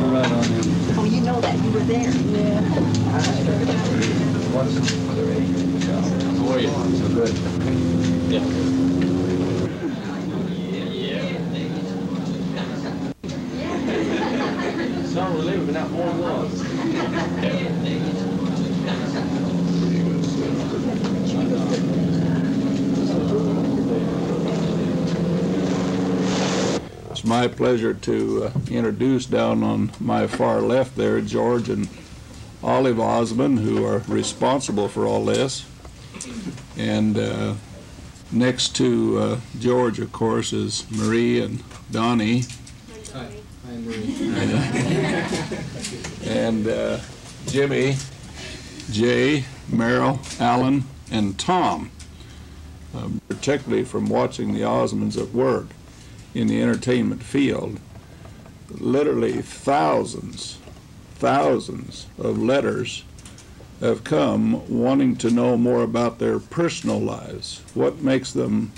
Right on in. Oh, you know that. You were there. Yeah. How are you? So good. Yeah. Some relief, but not more than one. It's my pleasure to introduce down on my far left there George and Olive Osmond, who are responsible for all this. And next to George, of course, is Marie and Donnie. Hi. Hi, Marie. And Jimmy, Jay, Merrill, Alan, and Tom, particularly from watching the Osmonds at work in the entertainment field. Literally thousands of letters have come wanting to know more about their personal lives. What makes them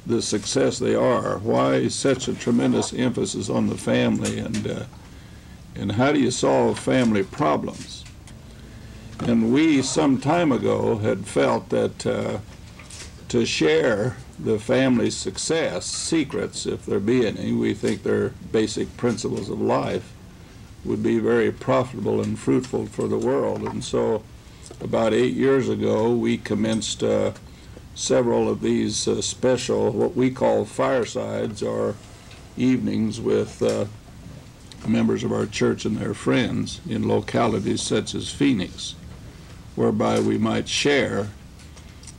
the success they are? Why such a tremendous emphasis on the family, and how do you solve family problems? And we some time ago had felt that to share the family's success secrets, if there be any, we think they're basic principles of life, would be very profitable and fruitful for the world. And so about 8 years ago we commenced several of these special, what we call firesides, or evenings with members of our church and their friends in localities such as Phoenix, whereby we might share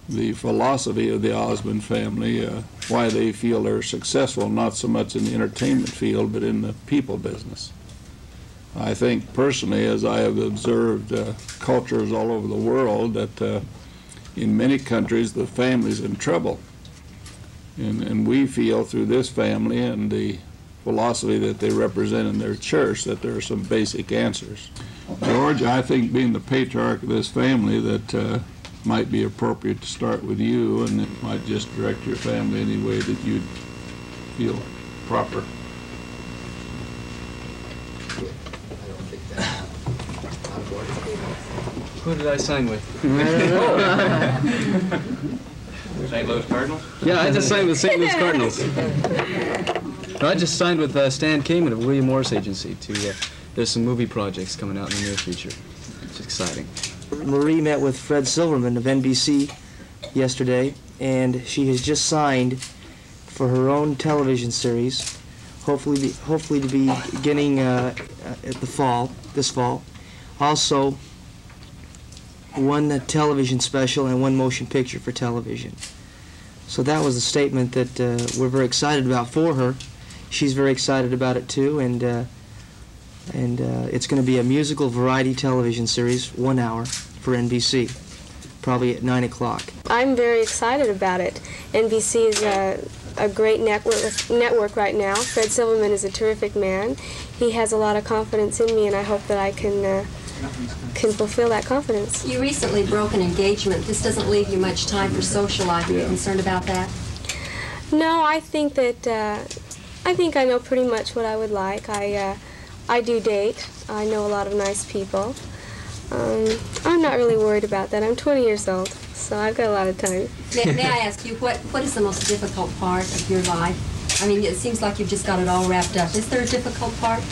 the philosophy of the Osmond family, why they feel they're successful, not so much in the entertainment field, but in the people business. I think personally, as I have observed cultures all over the world, that in many countries the family's in trouble. And we feel through this family and the philosophy that they represent in their church that there are some basic answers. George, I think being the patriarch of this family, that might be appropriate to start with you, and it might just direct your family any way that you'd feel proper. Who did I sign with? St. Louis Cardinals? Yeah, I just signed with St. Louis Cardinals. No, I just signed with Stan Kamen of William Morris Agency. There's some movie projects coming out in the near future. It's exciting. Marie met with Fred Silverman of NBC yesterday, and she has just signed for her own television series, hopefully to be beginning at this fall. Also, one television special and one motion picture for television. So that was a statement that we're very excited about for her. She's very excited about it too, and it's going to be a musical variety television series, 1 hour, for NBC, probably at 9 o'clock. I'm very excited about it. NBC is a great network right now. Fred Silverman is a terrific man. He has a lot of confidence in me, and I hope that I can fulfill that confidence. You recently broke an engagement. This doesn't leave you much time for social life. Are you concerned about that? No, I think that I know pretty much what I would like. I do date. I know a lot of nice people. I'm not really worried about that. I'm 20 years old, so I've got a lot of time. May I ask you, what is the most difficult part of your life? I mean, it seems like you've just got it all wrapped up. Is there a difficult part?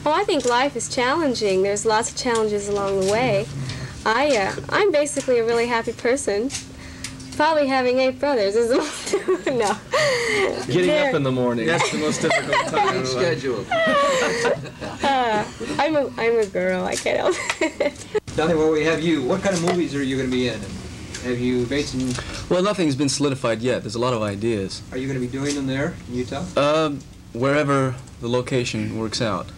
Well, I think life is challenging. There's lots of challenges along the way. I'm basically a really happy person. Probably having 8 brothers is the most no. Getting up in the morning. That's the most difficult time. Schedule. I'm a girl. I can't help it. Donnie, while we have you, what kind of movies are you going to be in? Have you made some... Well, nothing's been solidified yet. There's a lot of ideas. Are you going to be doing them there in Utah? Wherever the location works out.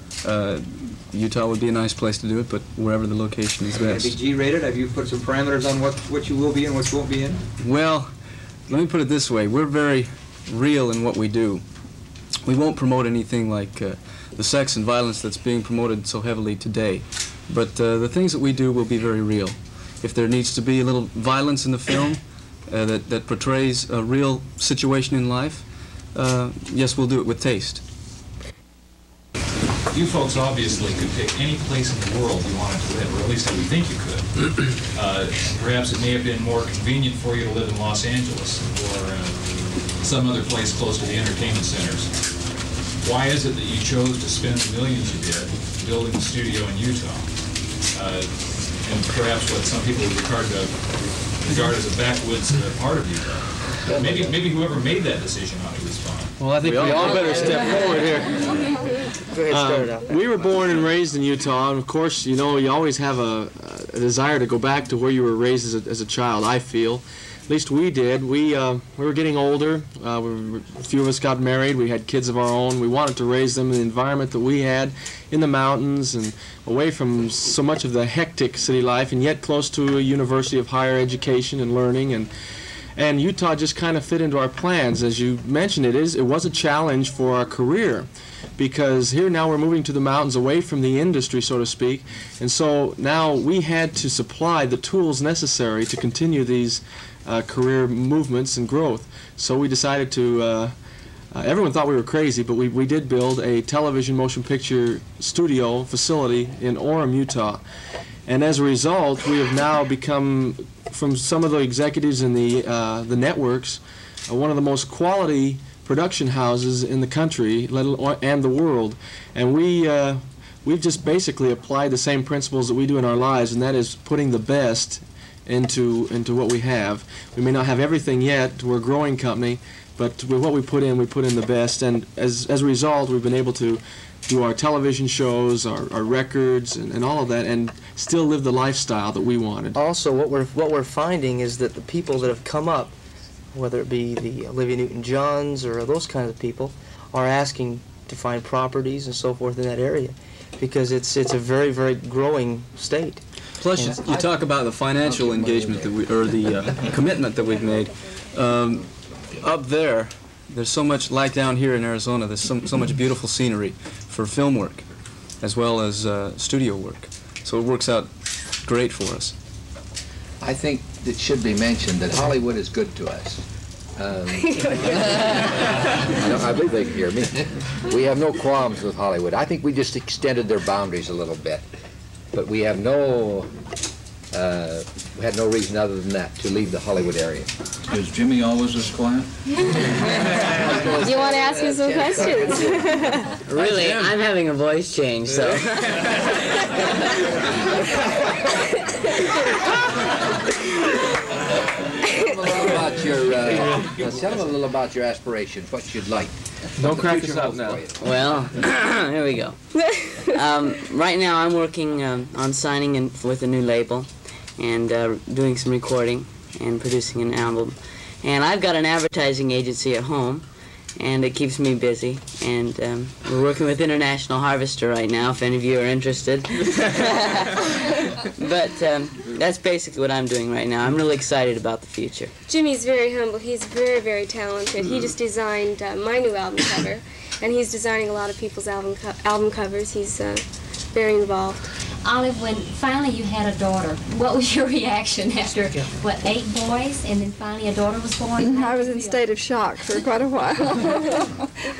Utah would be a nice place to do it, but wherever the location is best. Will it be G-rated? Have you put some parameters on what you will be and what you won't be in? Well, let me put it this way. We're very real in what we do. We won't promote anything like the sex and violence that's being promoted so heavily today. But the things that we do will be very real. If there needs to be a little violence in the film that portrays a real situation in life, yes, we'll do it with taste. You folks obviously could pick any place in the world you wanted to live, or at least that we think you could. Perhaps it may have been more convenient for you to live in Los Angeles or some other place close to the entertainment centers. Why is it that you chose to spend the millions you did building a studio in Utah? And perhaps what some people would regard as a backwoods part of Utah. Maybe whoever made that decision ought to respond. Well, I think we all better step forward here. Go ahead, start it out. We were born and raised in Utah, and of course, you know, you always have a desire to go back to where you were raised as a child, I feel. At least we did. We were getting older. A few of us got married. We had kids of our own. We wanted to raise them in the environment that we had in the mountains and away from so much of the hectic city life, and yet close to a university of higher education and learning. And Utah just kind of fit into our plans. As you mentioned, it was a challenge for our career, because here now we're moving to the mountains away from the industry, so to speak, and so now we had to supply the tools necessary to continue these career movements and growth. So we decided to, everyone thought we were crazy, but we did build a television motion picture studio facility in Orem, Utah. And as a result, we have now become, from some of the executives in the networks, one of the most quality production houses in the country and the world. And we've just basically applied the same principles that we do in our lives, and that is putting the best into what we have. We may not have everything yet. We're a growing company, but with what we put in the best. And as a result, we've been able to do our television shows, our records, and all of that, and still live the lifestyle that we wanted. Also, what we're finding is that the people that have come up, whether it be the Olivia Newton-Johns or those kinds of people, are asking to find properties and so forth in that area, because it's a very, very growing state. Plus, you talk about the financial engagement that the commitment that we've made. Up there's so much, like down here in Arizona, there's so much beautiful scenery for film work as well as studio work. So it works out great for us. I think it should be mentioned that Hollywood is good to us. I believe they can hear me. We have no qualms with Hollywood. I think we just extended their boundaries a little bit. But we have we had no reason other than that to leave the Hollywood area. Is Jimmy always this quiet? You want to ask him some questions? Really, I'm having a voice change, so. Tell them a little about your aspirations, what you'd like. Don't crack us up now. Well, here we go. Right now I'm working on signing in with a new label and doing some recording and producing an album. And I've got an advertising agency at home, and it keeps me busy. And we're working with International Harvester right now, if any of you are interested. But that's basically what I'm doing right now. I'm really excited about the future. Jimmy's very humble. He's very, very talented. He just designed my new album cover, and he's designing a lot of people's album covers. He's very involved. Olive, when finally you had a daughter, what was your reaction after, what, 8 boys, and then finally a daughter was born? I was in a state of shock for quite a while.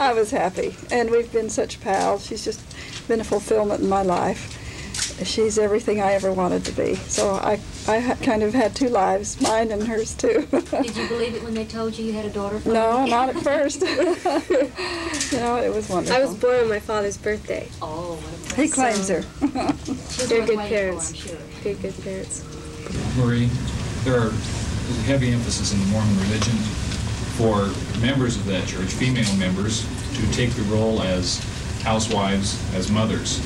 I was happy, and we've been such pals. She's just been a fulfillment in my life. She's everything I ever wanted to be. So I kind of had 2 lives, mine and hers too. Did you believe it when they told you you had a daughter? No, not at first. No, it was wonderful. I was born on my father's birthday. Oh, he claims her. They're good parents. Good parents. Marie, there is a heavy emphasis in the Mormon religion for members of that church, female members, to take the role as housewives, as mothers.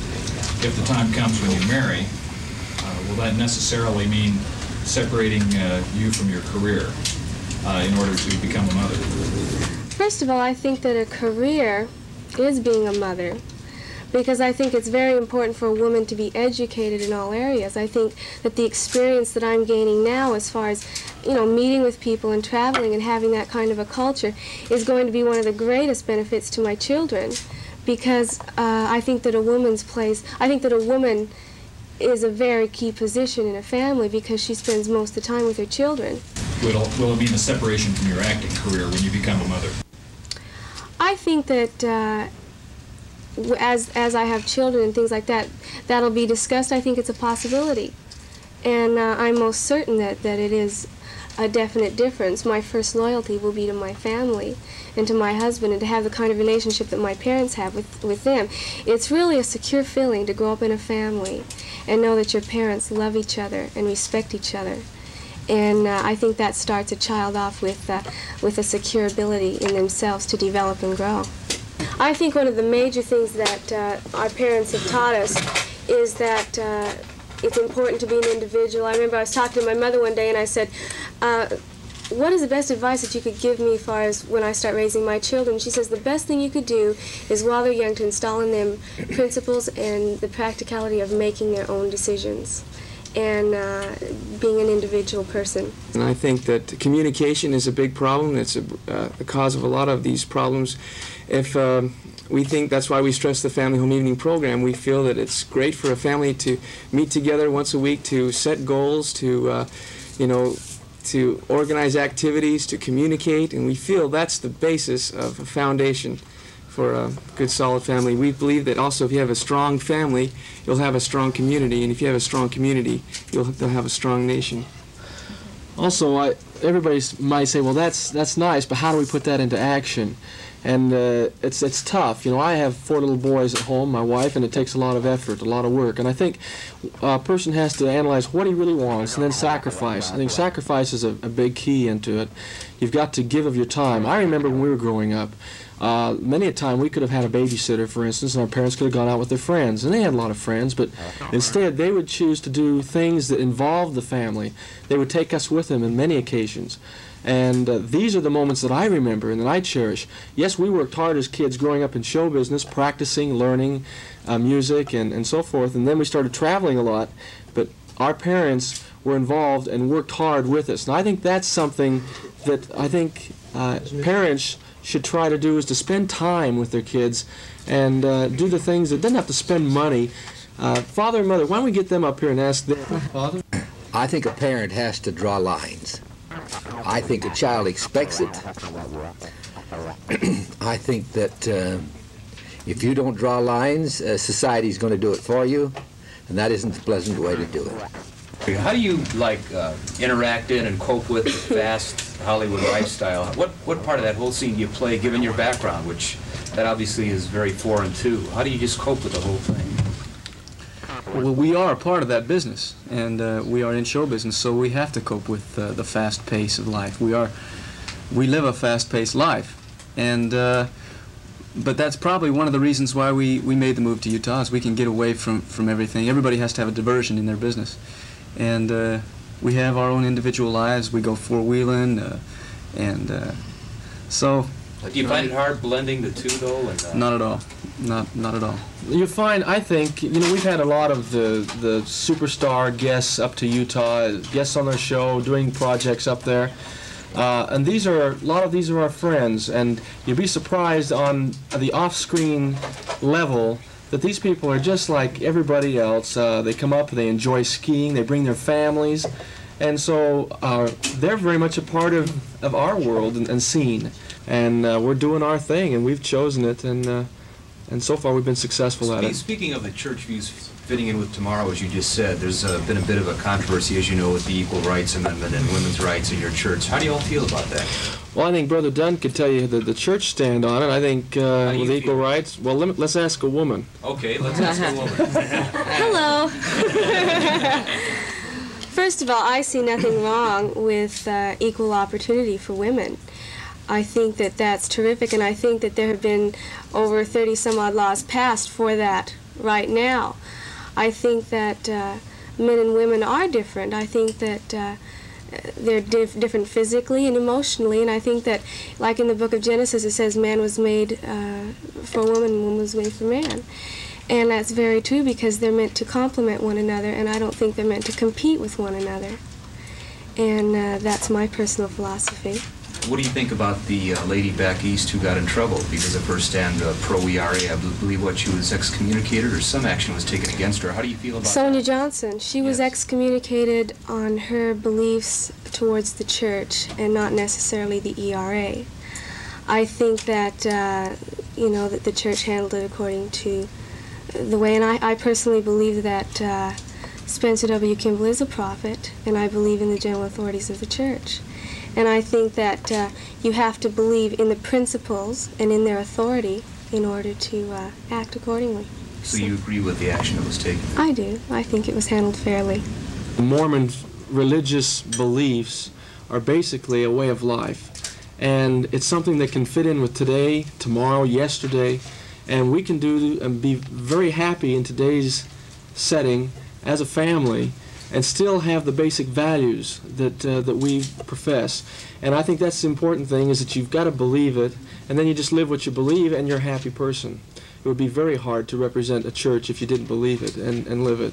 If the time comes when you marry, will that necessarily mean separating you from your career in order to become a mother? First of all, I think that a career is being a mother, because I think it's very important for a woman to be educated in all areas. I think that the experience that I'm gaining now, as far as, you know, meeting with people and traveling and having that kind of a culture, is going to be one of the greatest benefits to my children. Because I think that a woman is a very key position in a family, because she spends most of the time with her children. Will it mean a separation from your acting career when you become a mother? I think that as I have children and things like that, that'll be discussed. I think it's a possibility. And I'm most certain that it is a definite difference. My first loyalty will be to my family and to my husband, and to have the kind of relationship that my parents have with them. It's really a secure feeling to grow up in a family and know that your parents love each other and respect each other. And I think that starts a child off with a secure ability in themselves to develop and grow. I think one of the major things that our parents have taught us is that it's important to be an individual. I remember I was talking to my mother one day and I said, what is the best advice that you could give me as far as when I start raising my children? She says the best thing you could do is while they're young to install in them principles and the practicality of making their own decisions and being an individual person. And I think that communication is a big problem. It's the cause of a lot of these problems. If we think that's why we stress the family home evening program. We feel that it's great for a family to meet together once a week, to set goals, to to organize activities, to communicate, and we feel that's the basis of a foundation for a good, solid family. We believe that also if you have a strong family, you'll have a strong community, and if you have a strong community, you'll have a strong nation. Also, everybody might say, well, that's nice, but how do we put that into action? And it's tough. You know, I have 4 little boys at home, my wife, and it takes a lot of effort, a lot of work. And I think a person has to analyze what he really wants and then sacrifice. I think sacrifice is a big key into it. You've got to give of your time. I remember when we were growing up, many a time we could have had a babysitter, for instance, and our parents could have gone out with their friends. And they had a lot of friends, but instead they would choose to do things that involved the family. They would take us with them on many occasions. And these are the moments that I remember and that I cherish. Yes, we worked hard as kids growing up in show business, practicing, learning music and so forth, and then we started traveling a lot, but our parents were involved and worked hard with us. And I think that's something that I think parents should try to do, is to spend time with their kids and do the things that doesn't have to spend money. Father and mother, why don't we get them up here and ask them? Father? I think a parent has to draw lines. I think a child expects it. I think that if you don't draw lines, society's going to do it for you, and that isn't a pleasant way to do it. How do you interact in and cope with the fast Hollywood lifestyle? What part of that whole scene do you play, given your background, which that obviously is very foreign too? How do you just cope with the whole thing? Well, we are a part of that business, and we are in show business, so we have to cope with the fast pace of life. We live a fast-paced life, and but that's probably one of the reasons why we made the move to Utah, is we can get away from everything. Everybody has to have a diversion in their business, and we have our own individual lives. We go four-wheeling, and so. Do you find it hard blending the two, though? Not at all. Not at all. You find, I think, we've had a lot of the superstar guests up to Utah, guests on their show, doing projects up there. And a lot of these are our friends, and you'd be surprised on the off-screen level that these people are just like everybody else. They come up, they enjoy skiing, they bring their families, and so they're very much a part of our world and scene. And we're doing our thing, and we've chosen it, and so far we've been successful at it. Speaking of the church views fitting in with tomorrow, as you just said, there's been a bit of a controversy, as you know, with the Equal Rights Amendment and women's rights in your church. How do you all feel about that? Well, I think Brother Dunn could tell you the church stand on it. I think with equal rights, well, let's ask a woman. Okay, let's ask a woman. Hello. First of all, I see nothing wrong with equal opportunity for women. I think that that's terrific, and I think that there have been over 30-some-odd laws passed for that right now. I think that men and women are different. I think that they're different physically and emotionally, and I think that, like in the book of Genesis, it says man was made for woman and woman was made for man. And that's very true, because they're meant to complement one another, and I don't think they're meant to compete with one another. And that's my personal philosophy. What do you think about the lady back east who got in trouble because of her stand pro-ERA? I believe she was excommunicated, or some action was taken against her. How do you feel about Sonia that? Johnson. She was excommunicated on her beliefs towards the church and not necessarily the ERA. I think that, you know, that the church handled it according to the way, and I personally believe that Spencer W. Kimball is a prophet, and I believe in the general authorities of the church. And I think that you have to believe in the principles and in their authority in order to act accordingly. So you agree with the action that was taken? I do. I think it was handled fairly. Mormon religious beliefs are basically a way of life, and it's something that can fit in with today, tomorrow, yesterday, and we can do and be very happy in today's setting as a family and still have the basic values that we profess. And I think that's the important thing, is that you've got to believe it, and then you just live what you believe, and you're a happy person. It would be very hard to represent a church if you didn't believe it and live it.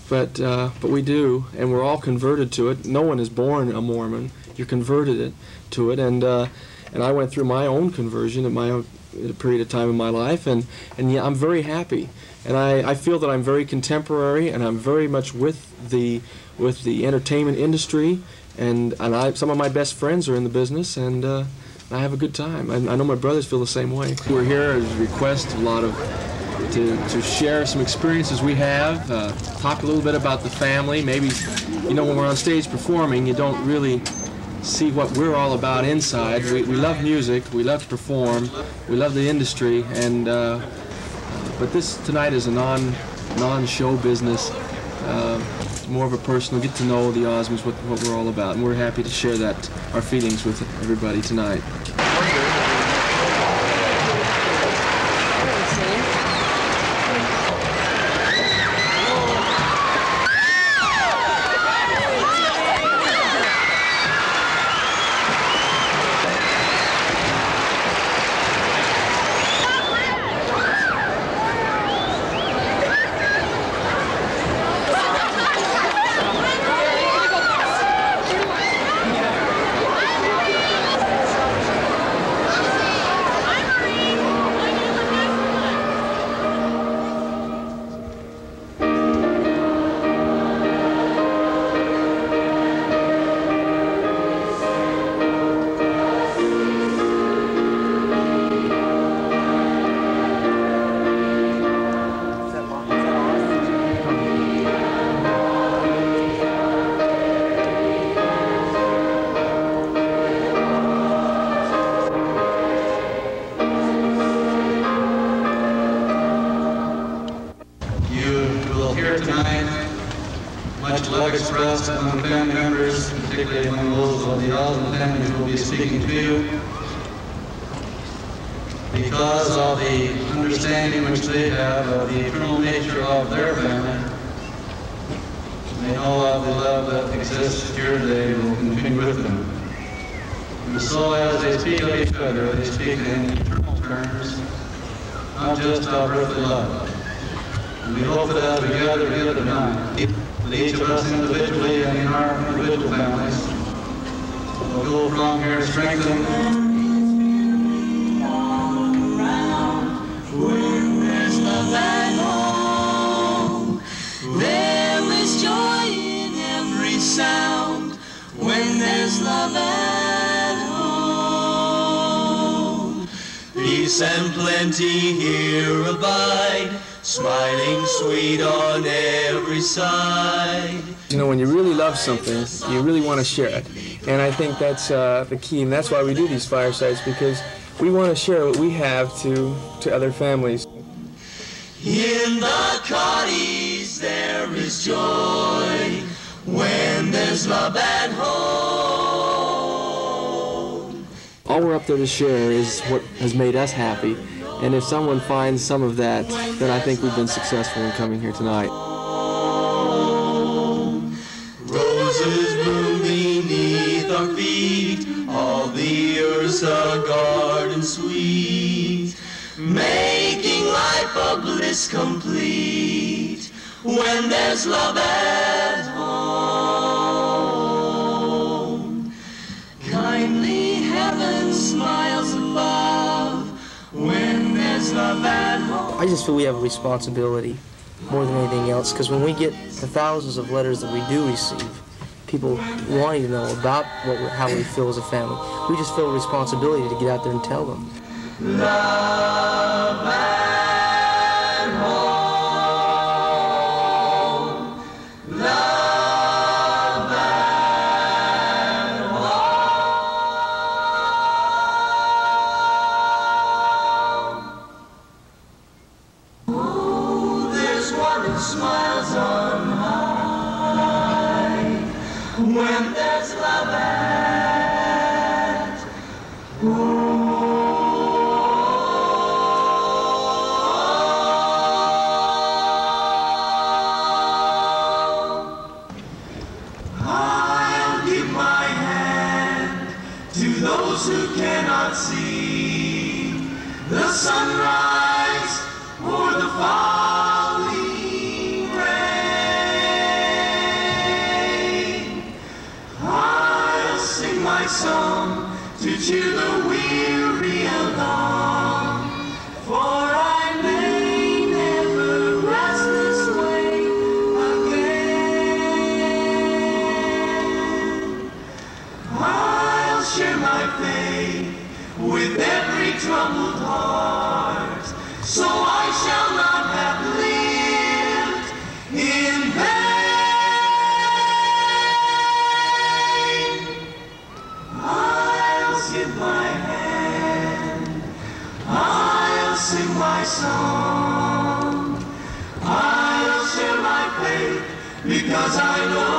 But we do, and we're all converted to it. No one is born a Mormon. You're converted to it, and I went through my own conversion at a period of time in my life, and yeah, I'm very happy. And I feel that I'm very contemporary, and I'm very much with the entertainment industry, and some of my best friends are in the business, and I have a good time. I know my brothers feel the same way. We're here as a request to share some experiences we have, talk a little bit about the family. Maybe, you know, when we're on stage performing, you don't really see what we're all about inside. We love music, we love to perform, we love the industry, and but this tonight is a non-show business, more of a personal get to know the Osmonds, what we're all about, and we're happy to share our feelings with everybody tonight. Much love expressed among family members, particularly among those of the Osmond family who will be speaking to you, because of the understanding which they have of the eternal nature of their family. They know of the love that exists here today will continue with them. And so as they speak of each other, they speak in eternal terms, not just of earthly love. And we hope that as we gather here tonight, each of us individually and in our individual families, will go from here strengthened. When there's love at home, there is joy in every sound. When there's love at home, peace and plenty here abide, smiling sweet on every side. You know, when you really love something, you really want to share it. And I think that's the key, and that's why we do these firesides, because we want to share what we have to other families. In the cottage there is joy, when there's love at home. All we're up there to share is what has made us happy. And if someone finds some of that, then I think we've been successful in coming here tonight. Roses bloom beneath our feet, all the earth's a garden sweet, making life a bliss complete, when there's love at home. Kindly heaven smiles above, when there's love at home. I just feel we have a responsibility more than anything else, because when we get the thousands of letters that we do receive, people wanting to know about how we feel as a family. We just feel a responsibility to get out there and tell them. Love at home. Love at home. Oh, there's one who smiles on high when there's love at home. Those who cannot see the sunrise or the falling rain, I'll sing my song to cheer the weary along, for I may never rest this way again. I'll share my faith with every troubled heart, so I shall not have lived in vain. I'll give my hand, I'll sing my song, I'll share my faith, because I know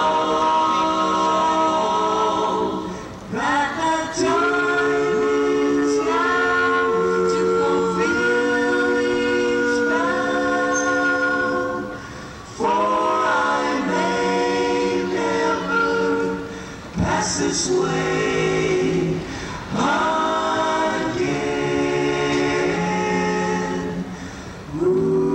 this way again. Ooh.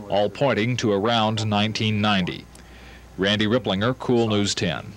all pointing to around 1990. Randy Ripplinger, Cool News 10.